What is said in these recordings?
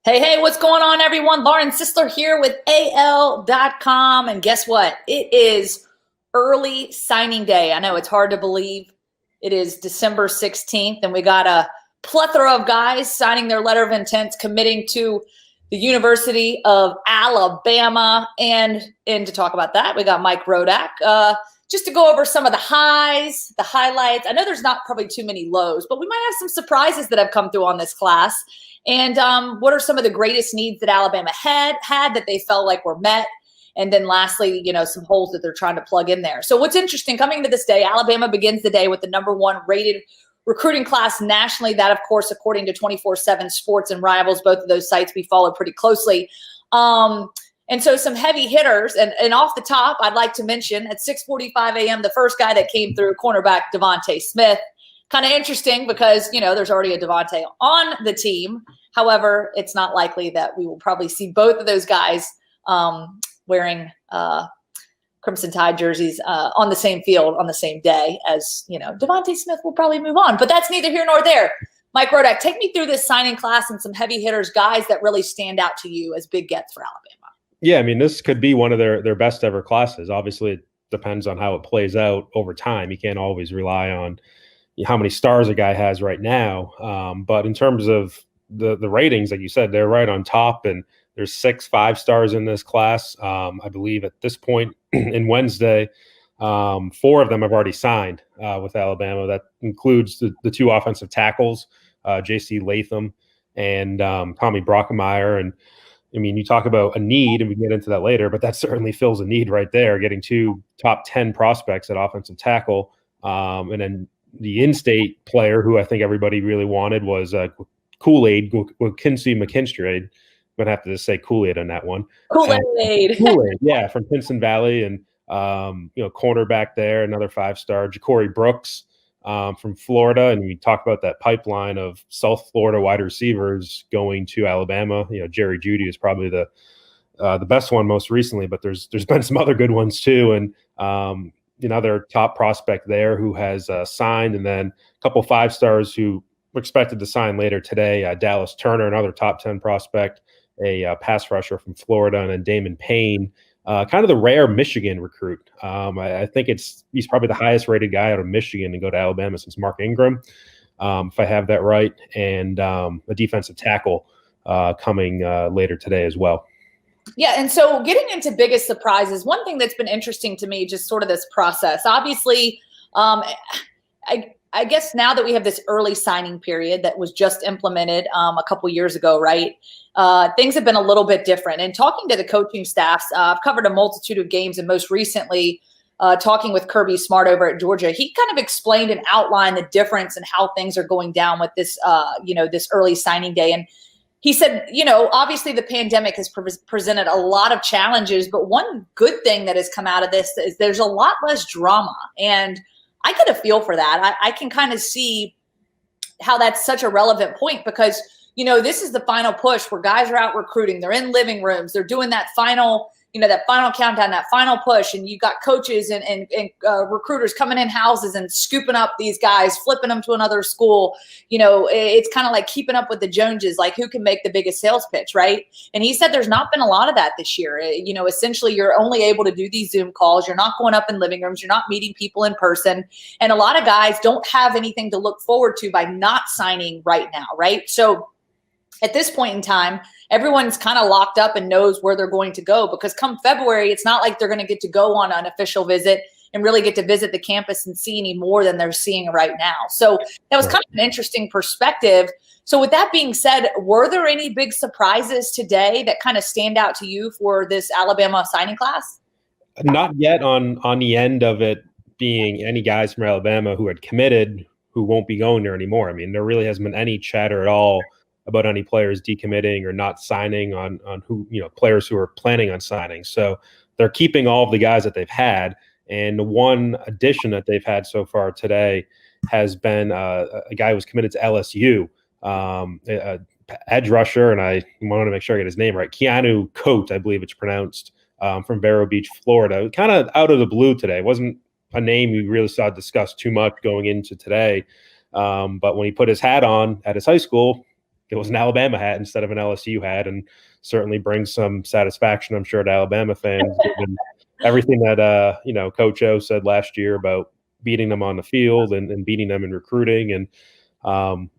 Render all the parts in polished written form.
Hey, what's going on, everyone? Lauren Sisler here with AL.com. And guess what? It is early signing day. I know it's hard to believe. It is December 16th, and we got a plethora of guys signing their letter of intent, committing to the University of Alabama. And to talk about that, we got Mike Rodak. Just to go over some of the highs, the highlights. I know there's not probably too many lows, but we might have some surprises that have come through on this class. And what are some of the greatest needs that Alabama had that they felt like were met? And then lastly, some holes that they're trying to plug in there. So what's interesting, coming to this day, Alabama begins the day with the number one rated recruiting class nationally. That, of course, according to 24/7 Sports and Rivals, both of those sites we follow pretty closely. And so some heavy hitters. And off the top, I'd like to mention at 6:45 a.m., the first guy that came through, cornerback Devontae Smith. Kind of interesting because, there's already a Devontae on the team. However, it's not likely that we will probably see both of those guys wearing Crimson Tide jerseys on the same field on the same day as, Devontae Smith will probably move on. But that's neither here nor there. Mike Rodak, take me through this signing class and some heavy hitters, guys that really stand out to you as big gets for Alabama. Yeah, I mean, this could be one of their best ever classes. Obviously, it depends on how it plays out over time. You can't always rely on how many stars a guy has right now. But in terms of the ratings, like you said, they're right on top, and there's 6 5-stars in this class. I believe at this point in Wednesday, 4 of them have already signed with Alabama. That includes the 2 offensive tackles, JC Latham and Tommy Brockemeyer. And I mean, you talk about a need, and we can get into that later, but that certainly fills a need right there, getting 2 top 10 prospects at offensive tackle. And then the in-state player who I think everybody really wanted was Kool-Aid, Kinsey McKinstry. I'm going to have to just say Kool-Aid on that one. Kool-Aid. Kool-Aid, yeah, from Pinson Valley. And, cornerback there, another 5-star, Jacorey Brooks from Florida. And we talk about that pipeline of South Florida wide receivers going to Alabama. Jerry Jeudy is probably the best one most recently, but there's been some other good ones too. And, another top prospect there who has signed, and then a couple 5-stars who were expected to sign later today. Dallas Turner, another top 10 prospect, a pass rusher from Florida, and then Damon Payne, kind of the rare Michigan recruit. I think he's probably the highest rated guy out of Michigan to go to Alabama since Mark Ingram, if I have that right, and a defensive tackle coming later today as well. Yeah, and so getting into biggest surprises, one thing that's been interesting to me, just sort of this process. Obviously, I guess now that we have this early signing period that was just implemented a couple years ago, right? Things have been a little bit different. And talking to the coaching staffs, I've covered a multitude of games, and most recently talking with Kirby Smart over at Georgia, he kind of explained and outlined the difference in how things are going down with this, this early signing day. And he said, obviously the pandemic has presented a lot of challenges, but one good thing that has come out of this is there's a lot less drama. And I get a feel for that. I can kind of see how that's such a relevant point because, this is the final push where guys are out recruiting. They're in living rooms. They're doing that final countdown, that final push. And you've got coaches and recruiters coming in houses and scooping up these guys, flipping them to another school. It's kind of like keeping up with the Joneses, like who can make the biggest sales pitch, right? And he said there's not been a lot of that this year. Essentially you're only able to do these Zoom calls. You're not going up in living rooms. You're not meeting people in person. And a lot of guys don't have anything to look forward to by not signing right now, right? So at this point in time, everyone's kind of locked up and knows where they're going to go because come February, it's not like they're going to get to go on an official visit and really get to visit the campus and see any more than they're seeing right now. So that was kind of an interesting perspective. So with that being said, were there any big surprises today that kind of stand out to you for this Alabama signing class? Not yet on the end of it being any guys from Alabama who had committed who won't be going there anymore. I mean, there really hasn't been any chatter at all about any players decommitting or not signing on who, players who are planning on signing. So they're keeping all of the guys that they've had. And the one addition that they've had so far today has been a guy who was committed to LSU, edge rusher, and I want to make sure I get his name right, Keanu Coate, I believe it's pronounced, from Vero Beach, Florida. Kind of out of the blue today. It wasn't a name we really saw discussed too much going into today. But when he put his hat on at his high school, it was an Alabama hat instead of an LSU hat, and certainly brings some satisfaction, I'm sure, to Alabama fans, given everything that Coach O said last year about beating them on the field and beating them in recruiting. And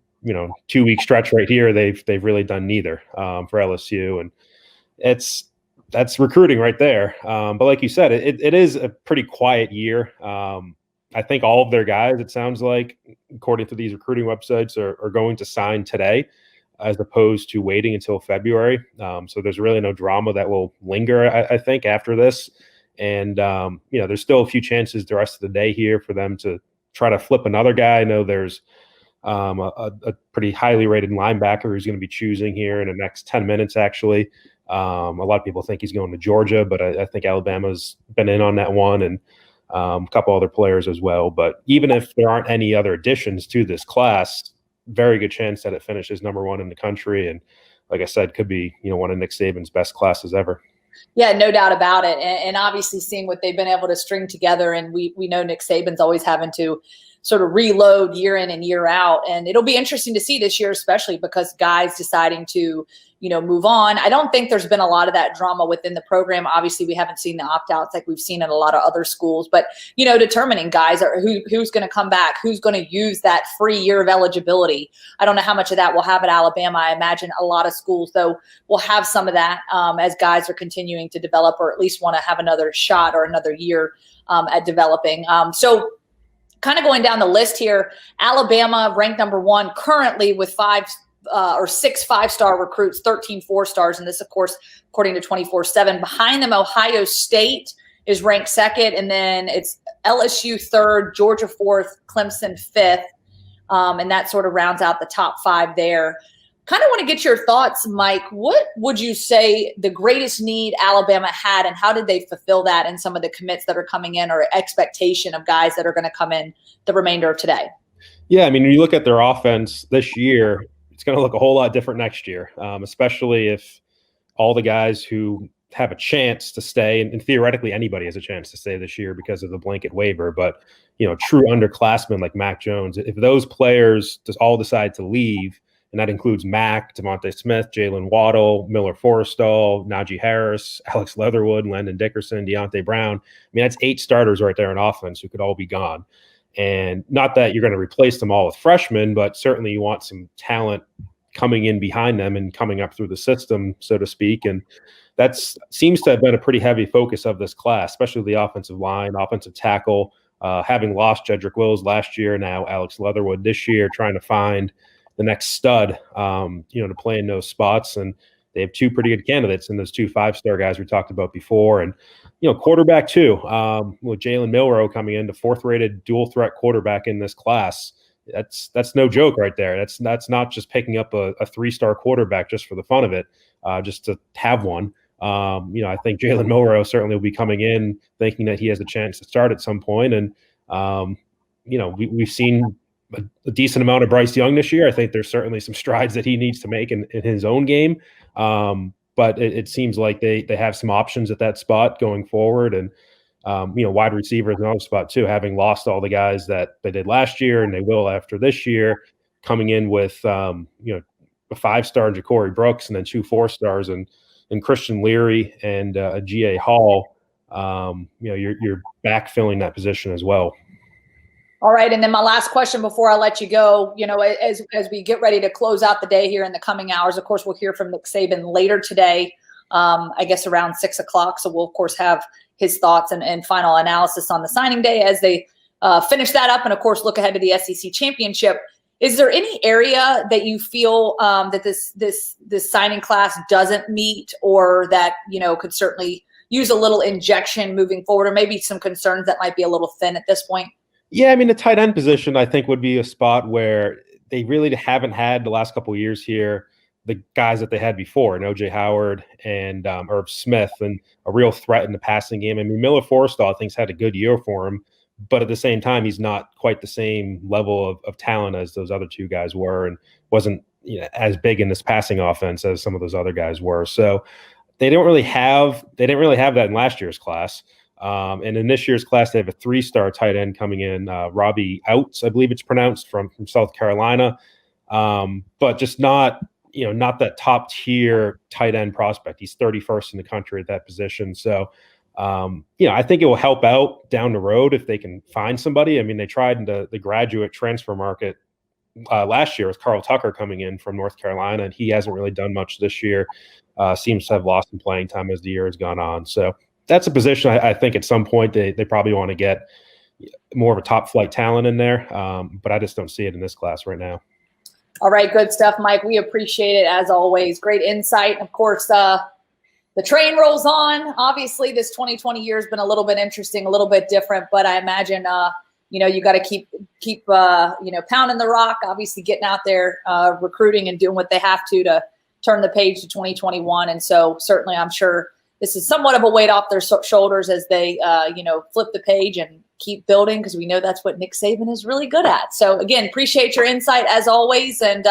2-week stretch right here, they've really done neither for LSU, and that's recruiting right there. But like you said, it is a pretty quiet year. I think all of their guys, it sounds like, according to these recruiting websites, are going to sign today, as opposed to waiting until February. So there's really no drama that will linger, I think, after this. And, there's still a few chances the rest of the day here for them to try to flip another guy. I know there's a pretty highly rated linebacker who's going to be choosing here in the next 10 minutes, actually. A lot of people think he's going to Georgia, but I think Alabama's been in on that one, and a couple other players as well. But even if there aren't any other additions to this class, very good chance that it finishes number one in the country. And like I said, could be, one of Nick Saban's best classes ever. Yeah, no doubt about it. And obviously seeing what they've been able to string together. And we know Nick Saban's always having to sort of reload year in and year out. And it'll be interesting to see this year, especially because guys deciding to, move on. I don't think there's been a lot of that drama within the program. Obviously, we haven't seen the opt-outs like we've seen in a lot of other schools, but, determining guys who's going to come back, who's going to use that free year of eligibility. I don't know how much of that we'll have at Alabama. I imagine a lot of schools, though, will have some of that as guys are continuing to develop, or at least want to have another shot or another year at developing. So kind of going down the list here, Alabama ranked number one currently with 6 5-star recruits, 13 4-stars. And this, of course, according to 24/7. Behind them, Ohio State is ranked second. And then it's LSU third, Georgia fourth, Clemson fifth. And that sort of rounds out the top 5 there. Kind of want to get your thoughts, Mike. What would you say the greatest need Alabama had, and how did they fulfill that in some of the commits that are coming in, or expectation of guys that are going to come in the remainder of today? Yeah, I mean, when you look at their offense this year, it's going to look a whole lot different next year, especially if all the guys who have a chance to stay, and theoretically anybody has a chance to stay this year because of the blanket waiver, but, true underclassmen like Mac Jones, if those players just all decide to leave, and that includes Mac, Devontae Smith, Jalen Waddle, Miller Forrestall, Najee Harris, Alex Leatherwood, Landon Dickerson, Deontay Brown. I mean, that's 8 starters right there in offense who could all be gone. And not that you're going to replace them all with freshmen, but certainly you want some talent coming in behind them and coming up through the system, so to speak. And that seems to have been a pretty heavy focus of this class, especially the offensive line, offensive tackle, having lost Jedrick Wills last year, now Alex Leatherwood this year, trying to find the next stud, to play in those spots. And they have 2 pretty good candidates in those 2 5-star guys we talked about before. And, quarterback too, with Jalen Milroe coming in, the 4th-rated dual threat quarterback in this class. That's no joke right there. That's not just picking up a 3-star quarterback just for the fun of it, just to have one. I think Jalen Milroe certainly will be coming in thinking that he has a chance to start at some point. And, we've seen a decent amount of Bryce Young this year. I think there's certainly some strides that he needs to make in his own game. But it seems like they have some options at that spot going forward. And, wide receiver is another spot too, having lost all the guys that they did last year and they will after this year, coming in with, a 5-star Jacorey Brooks and then 2 4-stars and Christian Leary and a G.A. Hall. You're backfilling that position as well. All right. And then my last question before I let you go, as we get ready to close out the day here in the coming hours, of course, we'll hear from Nick Saban later today, I guess around 6 o'clock. So we'll, of course, have his thoughts and final analysis on the signing day as they finish that up and, of course, look ahead to the SEC championship. Is there any area that you feel that this signing class doesn't meet, or that, could certainly use a little injection moving forward, or maybe some concerns that might be a little thin at this point? Yeah, I mean, the tight end position, I think, would be a spot where they really haven't had the last couple of years here the guys that they had before, and O.J. Howard and Irv Smith, and a real threat in the passing game. I mean, Miller Forrestall, I think, has had a good year for him, but at the same time, he's not quite the same level of talent as those other 2 guys were, and wasn't as big in this passing offense as some of those other guys were. So they didn't really have that in last year's class. And in this year's class, they have a 3-star tight end coming in, Robbie Outs, I believe it's pronounced, from South Carolina, but just not not that top tier tight end prospect. He's 31st in the country at that position. So, I think it will help out down the road if they can find somebody. I mean, they tried in the graduate transfer market last year with Carl Tucker coming in from North Carolina, and he hasn't really done much this year. Seems to have lost some playing time as the year has gone on. So that's a position I think at some point they probably want to get more of a top flight talent in there. But I just don't see it in this class right now. All right, good stuff, Mike. We appreciate it as always. Great insight. Of course, the train rolls on. Obviously, this 2020 year has been a little bit interesting, a little bit different, but I imagine you got to keep pounding the rock. Obviously, getting out there, recruiting, and doing what they have to turn the page to 2021. And so, certainly, I'm sure this is somewhat of a weight off their shoulders as they flip the page and keep building, because we know that's what Nick Saban is really good at. So again, appreciate your insight as always, and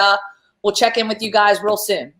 we'll check in with you guys real soon.